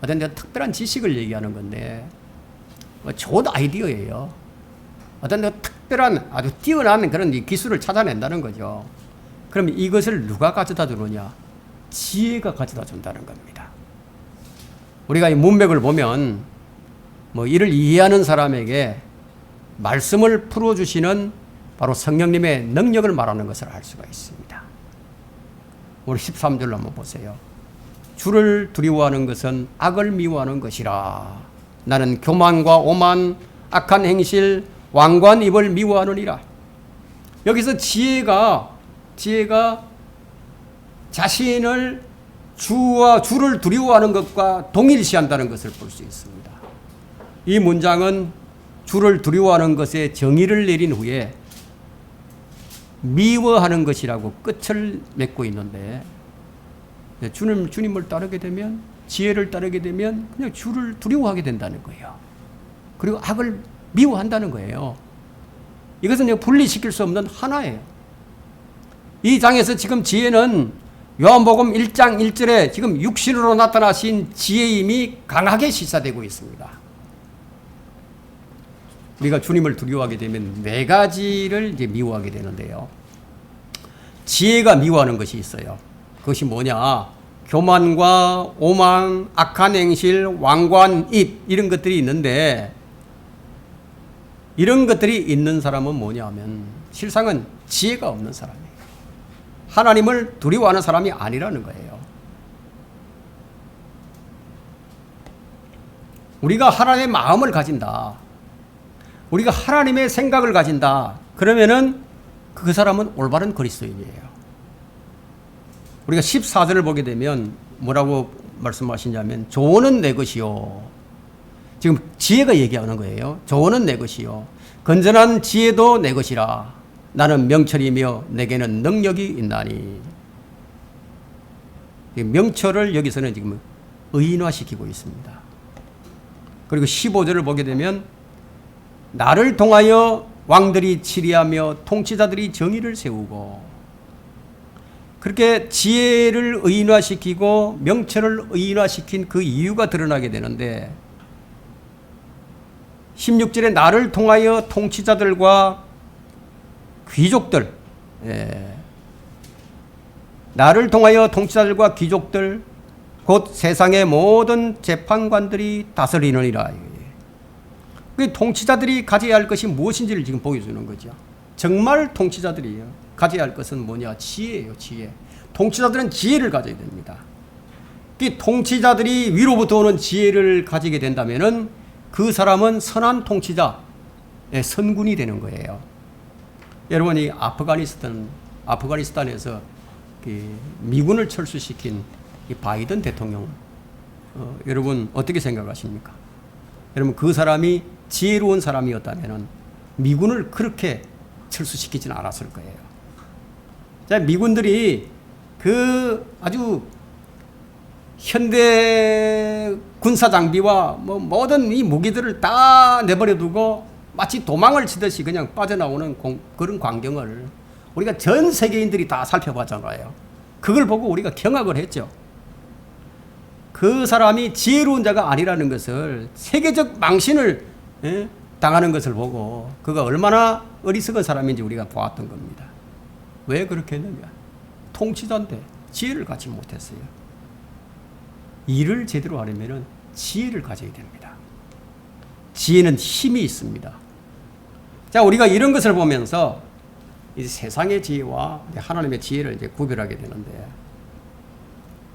어떤 특별한 지식을 얘기하는 건데, 좋은 아이디어예요. 어떤 특별한 아주 뛰어난 그런 기술을 찾아낸다는 거죠. 그럼 이것을 누가 가져다 주느냐? 지혜가 가져다 준다는 겁니다. 우리가 이 문맥을 보면 이를 이해하는 사람에게 말씀을 풀어주시는 바로 성령님의 능력을 말하는 것을 알 수가 있습니다. 우리 13절로 한번 보세요. 주를 두려워하는 것은 악을 미워하는 것이라. 나는 교만과 오만, 악한 행실, 완고한 입을 미워하느니라. 여기서 지혜가 자신을 주를 두려워하는 것과 동일시한다는 것을 볼 수 있습니다. 이 문장은 주를 두려워하는 것에 정의를 내린 후에 미워하는 것이라고 끝을 맺고 있는데, 주님을 따르게 되면, 지혜를 따르게 되면 그냥 주를 두려워하게 된다는 거예요. 그리고 악을 미워한다는 거예요. 이것은 분리시킬 수 없는 하나예요. 이 장에서 지금 지혜는 요한복음 1장 1절에 지금 육신으로 나타나신 지혜임이 강하게 시사되고 있습니다. 우리가 주님을 두려워하게 되면 네 가지를 이제 미워하게 되는데요. 지혜가 미워하는 것이 있어요. 그것이 뭐냐? 교만과 오만, 악한 행실, 완고한 입, 이런 것들이 있는데, 이런 것들이 있는 사람은 뭐냐 하면 실상은 지혜가 없는 사람이에요. 하나님을 두려워하는 사람이 아니라는 거예요. 우리가 하나님의 마음을 가진다, 우리가 하나님의 생각을 가진다, 그러면은 그 사람은 올바른 그리스도인이에요. 우리가 14절을 보게 되면 뭐라고 말씀하시냐면, 조언은 내 것이요. 지금 지혜가 얘기하는 거예요. 조언은 내 것이요. 건전한 지혜도 내 것이라. 나는 명철이며 내게는 능력이 있나니. 명철을 여기서는 지금 의인화시키고 있습니다. 그리고 15절을 보게 되면, 나를 통하여 왕들이 치리하며 통치자들이 정의를 세우고, 그렇게 지혜를 의인화시키고 명철을 의인화시킨 그 이유가 드러나게 되는데, 16절에 나를 통하여 통치자들과 귀족들, 나를 통하여 통치자들과 귀족들, 곧 세상의 모든 재판관들이 다스리느니라. 그 통치자들이 가져야 할 것이 무엇인지를 지금 보여주는 거죠. 정말 통치자들이요, 가져야 할 것은 뭐냐? 지혜예요, 지혜. 통치자들은 지혜를 가져야 됩니다. 이 통치자들이 위로부터 오는 지혜를 가지게 된다면은 그 사람은 선한 통치자, 선군이 되는 거예요. 여러분이 아프가니스탄에서 미군을 철수시킨 이 바이든 대통령, 여러분 어떻게 생각하십니까? 여러분 그 사람이 지혜로운 사람이었다면 미군을 그렇게 철수시키지는 않았을 거예요. 자, 미군들이 그 아주 현대 군사 장비와 모든 이 무기들을 다 내버려 두고 마치 도망을 치듯이 그냥 빠져나오는 그런 광경을 우리가 전 세계인들이 다 살펴봤잖아요. 그걸 보고 우리가 경악을 했죠. 그 사람이 지혜로운 자가 아니라는 것을, 세계적 망신을 당하는 것을 보고 그가 얼마나 어리석은 사람인지 우리가 보았던 겁니다. 왜 그렇게 했느냐? 통치자인데 지혜를 갖지 못했어요. 일을 제대로 하려면 지혜를 가져야 됩니다. 지혜는 힘이 있습니다. 자, 우리가 이런 것을 보면서 이제 세상의 지혜와 하나님의 지혜를 이제 구별하게 되는데,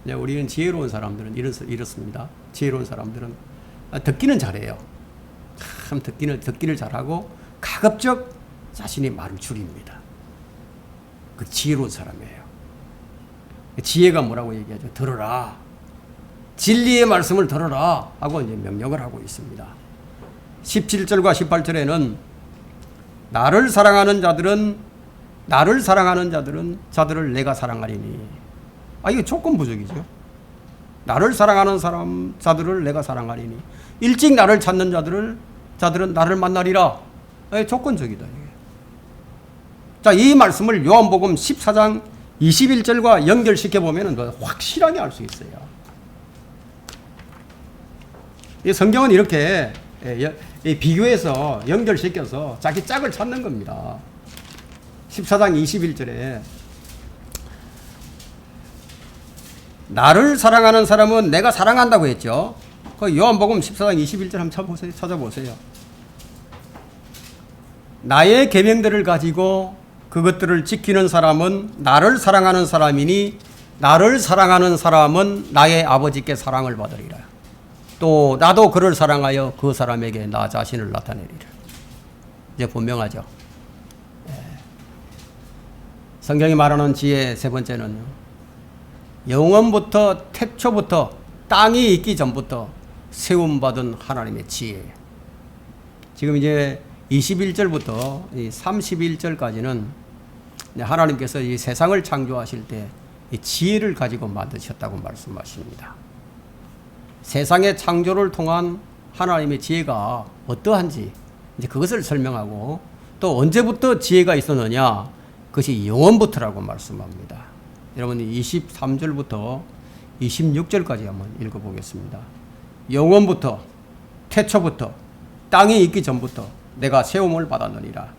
이제 우리는 지혜로운 사람들은 이렇습니다. 지혜로운 사람들은 듣기는 잘해요. 참 듣기를 잘하고 가급적 자신의 말을 줄입니다. 그 지혜로운 사람이에요. 지혜가 뭐라고 얘기하죠? 들어라. 진리의 말씀을 들어라 하고 이제 명령을 하고 있습니다. 17절과 18절에는 나를 사랑하는 자들을 내가 사랑하리니. 이거 조건부족이죠. 나를 사랑하는 자들을 내가 사랑하리니. 일찍 나를 찾는 자들은 나를 만나리라. 조건적이다. 이게. 자, 이 말씀을 요한복음 14장 21절과 연결시켜 보면 확실하게 알 수 있어요. 이 성경은 이렇게 비교해서 연결시켜서 자기 짝을 찾는 겁니다. 14장 21절에 나를 사랑하는 사람은 내가 사랑한다고 했죠. 그 요한복음 14장 21절 한번 찾아보세요. 나의 계명들을 가지고 그것들을 지키는 사람은 나를 사랑하는 사람이니 나를 사랑하는 사람은 나의 아버지께 사랑을 받으리라. 또 나도 그를 사랑하여 그 사람에게 나 자신을 나타내리라. 이제 분명하죠. 성경이 말하는 지혜 세 번째는요, 영원부터 태초부터 땅이 있기 전부터 세움받은 하나님의 지혜. 지금 이제 21절부터 31절까지는 하나님께서 이 세상을 창조하실 때 이 지혜를 가지고 만드셨다고 말씀하십니다. 세상의 창조를 통한 하나님의 지혜가 어떠한지 이제 그것을 설명하고, 또 언제부터 지혜가 있었느냐, 그것이 영원부터라고 말씀합니다. 여러분이 23절부터 26절까지 한번 읽어보겠습니다. 영원부터 태초부터 땅이 있기 전부터 내가 세움을 받았느니라.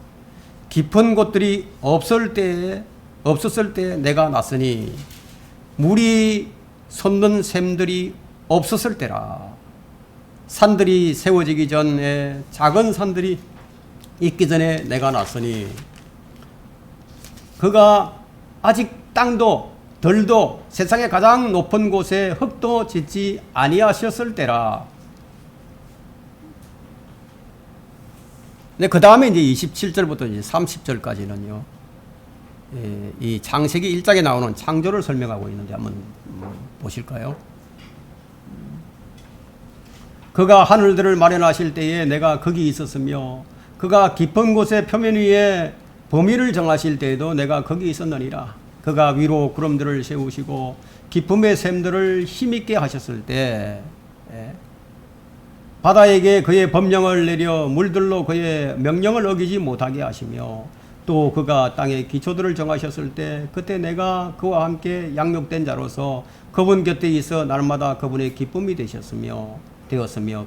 깊은 곳들이 없었을 때 내가 났으니 물이 솟는 샘들이 없었을 때라. 산들이 세워지기 전에, 작은 산들이 있기 전에 내가 났으니 그가 아직 땅도 덜도 세상의 가장 높은 곳에 흙도 짓지 아니하셨을 때라. 근데 그 다음에 이제 27절부터 이제 30절까지는요, 이 창세기 1장에 나오는 창조를 설명하고 있는데 한번 보실까요? 그가 하늘들을 마련하실 때에 내가 거기 있었으며 그가 깊은 곳의 표면 위에 범위를 정하실 때에도 내가 거기 있었느니라. 그가 위로 구름들을 세우시고 깊음의 샘들을 힘있게 하셨을 때 바다에게 그의 법령을 내려 물들로 그의 명령을 어기지 못하게 하시며, 또 그가 땅의 기초들을 정하셨을 때 그때 내가 그와 함께 양육된 자로서 그분 곁에 있어 날마다 그분의 기쁨이 되었으며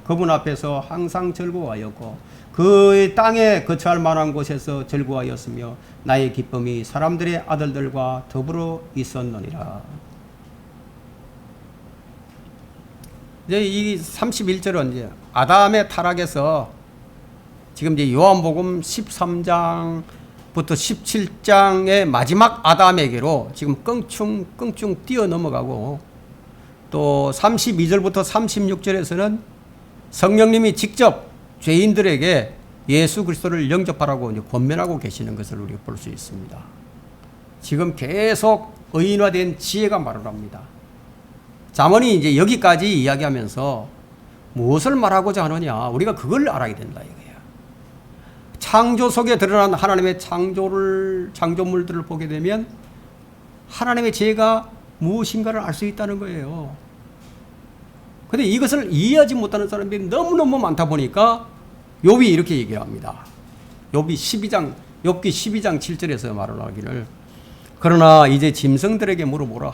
그분 앞에서 항상 즐거워하였고 그의 땅에 거처할 만한 곳에서 즐거워하였으며 나의 기쁨이 사람들의 아들들과 더불어 있었느니라. 이제 이 31절은 이제 아담의 타락에서 지금 이제 요한복음 13장부터 17장의 마지막 아담에게로 지금 껑충 뛰어 넘어가고, 또 32절부터 36절에서는 성령님이 직접 죄인들에게 예수 그리스도를 영접하라고 이제 권면하고 계시는 것을 우리가 볼 수 있습니다. 지금 계속 의인화된 지혜가 말을 합니다. 잠언이 이제 여기까지 이야기하면서 무엇을 말하고자 하느냐, 우리가 그걸 알아야 된다 이거예요. 창조 속에 드러난 하나님의 창조물들을 보게 되면 하나님의 지혜가 무엇인가를 알 수 있다는 거예요. 그런데 이것을 이해하지 못하는 사람들이 너무너무 많다 보니까 욥이 이렇게 얘기합니다. 욥기 12장 7절에서 말을 하기를, 그러나 이제 짐승들에게 물어보라.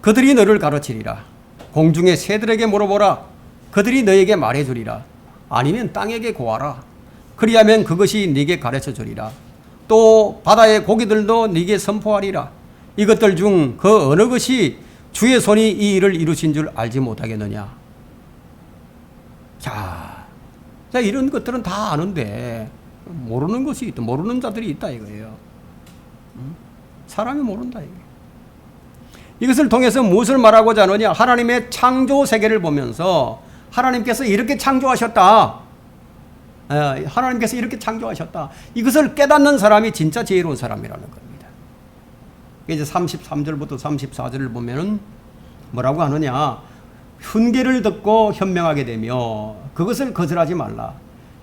그들이 너를 가르치리라. 공중의 새들에게 물어보라. 그들이 너에게 말해주리라. 아니면 땅에게 고하라. 그리하면 그것이 네게 가르쳐 주리라. 또 바다의 고기들도 네게 선포하리라. 이것들 중 그 어느 것이 주의 손이 이 일을 이루신 줄 알지 못하겠느냐. 자, 이런 것들은 다 아는데 모르는 것이 있다. 모르는 자들이 있다 이거예요. 사람이 모른다 이게. 이것을 통해서 무엇을 말하고자 하느냐. 하나님의 창조 세계를 보면서 하나님께서 이렇게 창조하셨다. 하나님께서 이렇게 창조하셨다. 이것을 깨닫는 사람이 진짜 지혜로운 사람이라는 겁니다. 이제 33절부터 34절을 보면은 뭐라고 하느냐. 훈계를 듣고 현명하게 되며 그것을 거절하지 말라.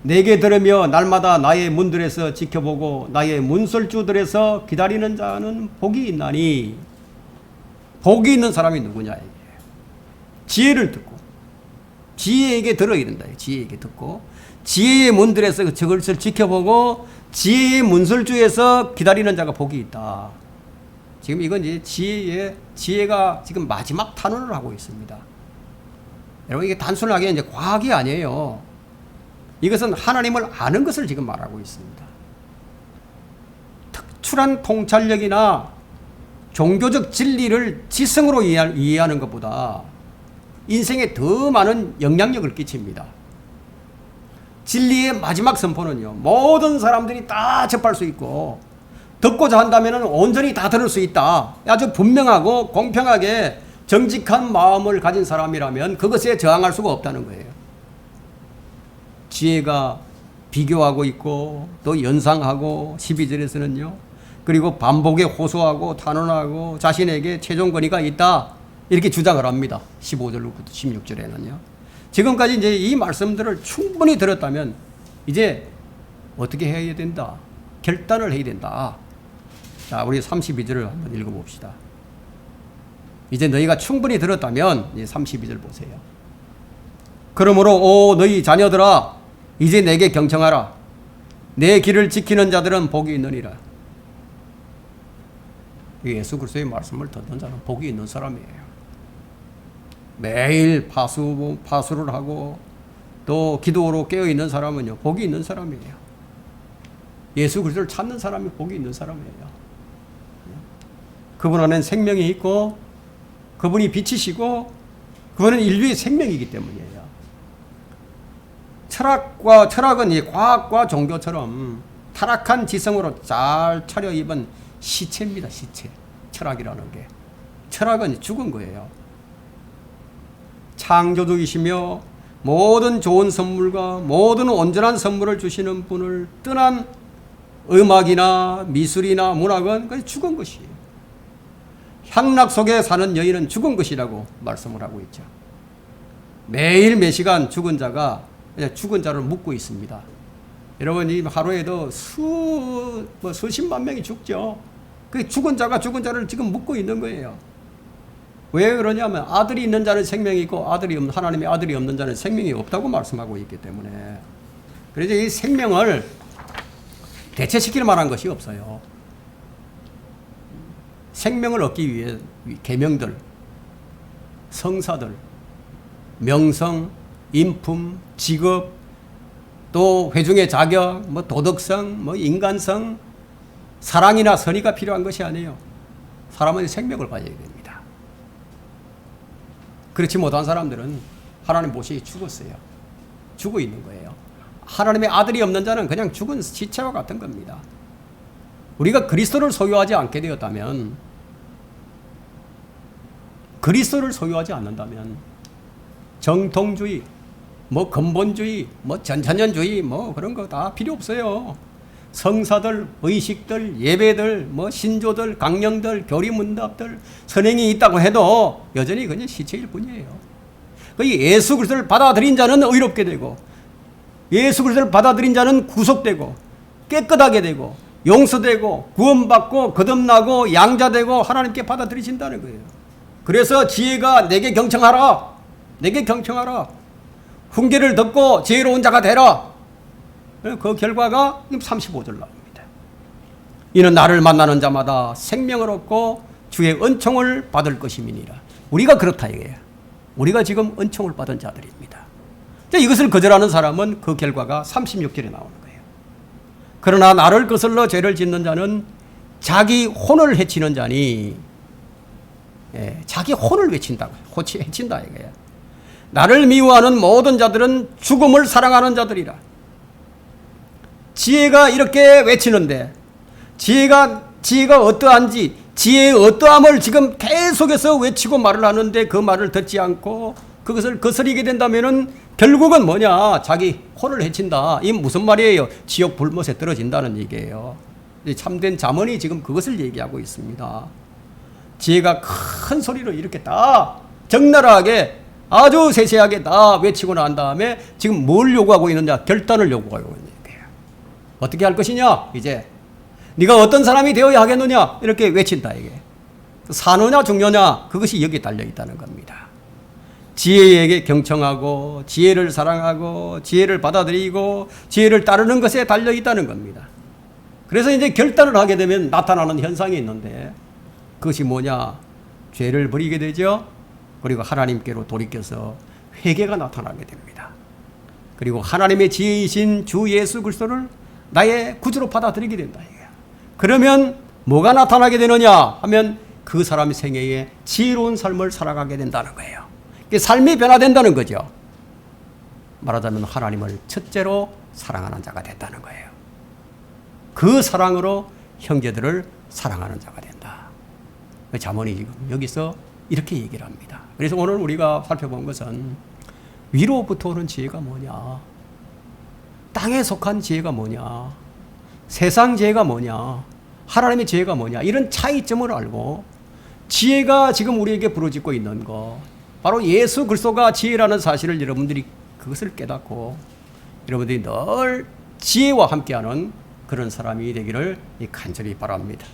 내게 들으며 날마다 나의 문들에서 지켜보고 나의 문설주들에서 기다리는 자는 복이 있나니. 복이 있는 사람이 누구냐 이게. 지혜를 듣고 지혜에게 들어야 된다. 지혜에게 듣고 지혜의 문들에서 그것을 지켜보고 지혜의 문설주에서 기다리는 자가 복이 있다. 지금 이건 이제 지혜가 지금 마지막 탄원을 하고 있습니다. 여러분 이게 단순하게 이제 과학이 아니에요. 이것은 하나님을 아는 것을 지금 말하고 있습니다. 특출한 통찰력이나 종교적 진리를 지성으로 이해하는 것보다 인생에 더 많은 영향력을 끼칩니다. 진리의 마지막 선포는요, 모든 사람들이 다 접할 수 있고 듣고자 한다면 온전히 다 들을 수 있다. 아주 분명하고 공평하게 정직한 마음을 가진 사람이라면 그것에 저항할 수가 없다는 거예요. 지혜가 비교하고 있고 또 연상하고 12절에서는요. 그리고 반복에 호소하고 탄원하고 자신에게 최종 권위가 있다. 이렇게 주장을 합니다. 15절부터 16절에는요. 지금까지 이제 이 말씀들을 충분히 들었다면 이제 어떻게 해야 된다? 결단을 해야 된다. 자, 우리 32절을 한번 읽어봅시다. 이제 너희가 충분히 들었다면 이제 32절 보세요. 그러므로 오 너희 자녀들아 이제 내게 경청하라. 내 길을 지키는 자들은 복이 있느니라. 예수 그리스도의 말씀을 듣는 자는 복이 있는 사람이에요. 매일 파수를 하고 또 기도로 깨어있는 사람은요 복이 있는 사람이에요. 예수 그리스도를 찾는 사람이 복이 있는 사람이에요. 그분 안에는 생명이 있고 그분이 빛이시고 그분은 인류의 생명이기 때문이에요. 철학은 이 과학과 종교처럼 타락한 지성으로 잘 차려입은 시체입니다. 시체. 철학이라는 게. 철학은 죽은 거예요. 창조주이시며 모든 좋은 선물과 모든 온전한 선물을 주시는 분을 떠난 음악이나 미술이나 문학은 그냥 죽은 것이에요. 향락 속에 사는 여인은 죽은 것이라고 말씀을 하고 있죠. 매일 몇 시간 죽은 자가 그냥 죽은 자를 묻고 있습니다. 여러분 이 하루에도 수십만 명이 죽죠. 그 죽은 자가 죽은 자를 지금 묻고 있는 거예요. 왜 그러냐면 아들이 있는 자는 생명이 있고 하나님의 아들이 없는 자는 생명이 없다고 말씀하고 있기 때문에. 그래서 이 생명을 대체시킬 만한 것이 없어요. 생명을 얻기 위해 계명들, 성사들, 명성, 인품, 직업, 또 회중의 자격, 도덕성, 인간성, 사랑이나 선의가 필요한 것이 아니에요. 사람은 생명을 가져야 됩니다. 그렇지 못한 사람들은 하나님 보시기에 죽었어요. 죽어 있는 거예요. 하나님의 아들이 없는 자는 그냥 죽은 시체와 같은 겁니다. 우리가 그리스도를 소유하지 않게 되었다면, 그리스도를 소유하지 않는다면 정통주의, 근본주의, 전천년주의 그런 거 다 필요 없어요. 성사들, 의식들, 예배들, 신조들, 강령들, 교리문답들, 선행이 있다고 해도 여전히 그냥 시체일 뿐이에요. 예수 그리스도를 받아들인 자는 의롭게 되고, 예수 그리스도를 받아들인 자는 구속되고, 깨끗하게 되고, 용서되고, 구원받고, 거듭나고, 양자되고, 하나님께 받아들이신다는 거예요. 그래서 지혜가 내게 경청하라. 내게 경청하라. 훈계를 듣고 지혜로운 자가 되라. 그 결과가 35절 나옵니다. 이는 나를 만나는 자마다 생명을 얻고 주의 은총을 받을 것임이니라. 우리가 그렇다 이거예요. 우리가 지금 은총을 받은 자들입니다. 이것을 거절하는 사람은 그 결과가 36절에 나오는 거예요. 그러나 나를 거슬러 죄를 짓는 자는 자기 혼을 해치는 자니, 자기 혼을 해친다고요. 해친다 이거예요. 나를 미워하는 모든 자들은 죽음을 사랑하는 자들이라. 지혜가 이렇게 외치는데 지혜가 어떠한지, 지혜의 어떠함을 지금 계속해서 외치고 말을 하는데 그 말을 듣지 않고 그것을 거스리게 된다면은 결국은 뭐냐? 자기 혼을 해친다. 이 무슨 말이에요? 지옥 불못에 떨어진다는 얘기예요. 참된 잠언이 지금 그것을 얘기하고 있습니다. 지혜가 큰 소리로 이렇게 다 적나라하게 아주 세세하게 다 외치고 난 다음에 지금 뭘 요구하고 있느냐? 결단을 요구하고 있는 거예요. 어떻게 할 것이냐? 이제 네가 어떤 사람이 되어야 하겠느냐? 이렇게 외친다 이게. 사느냐 죽느냐? 그것이 여기 달려 있다는 겁니다. 지혜에게 경청하고 지혜를 사랑하고 지혜를 받아들이고 지혜를 따르는 것에 달려 있다는 겁니다. 그래서 이제 결단을 하게 되면 나타나는 현상이 있는데 그것이 뭐냐? 죄를 버리게 되죠. 그리고 하나님께로 돌이켜서 회개가 나타나게 됩니다. 그리고 하나님의 지혜이신 주 예수 그리스도를 나의 구주로 받아들이게 된다. 그러면 뭐가 나타나게 되느냐 하면 그 사람의 생애에 지혜로운 삶을 살아가게 된다는 거예요. 삶이 변화된다는 거죠. 말하자면 하나님을 첫째로 사랑하는 자가 됐다는 거예요. 그 사랑으로 형제들을 사랑하는 자가 된다. 잠언이 지금 여기서 이렇게 얘기를 합니다. 그래서 오늘 우리가 살펴본 것은 위로부터 오는 지혜가 뭐냐, 땅에 속한 지혜가 뭐냐, 세상 지혜가 뭐냐, 하나님의 지혜가 뭐냐, 이런 차이점을 알고 지혜가 지금 우리에게 부르짖고 있는 것, 바로 예수 그리스도가 지혜라는 사실을 여러분들이 그것을 깨닫고 여러분들이 늘 지혜와 함께하는 그런 사람이 되기를 간절히 바랍니다.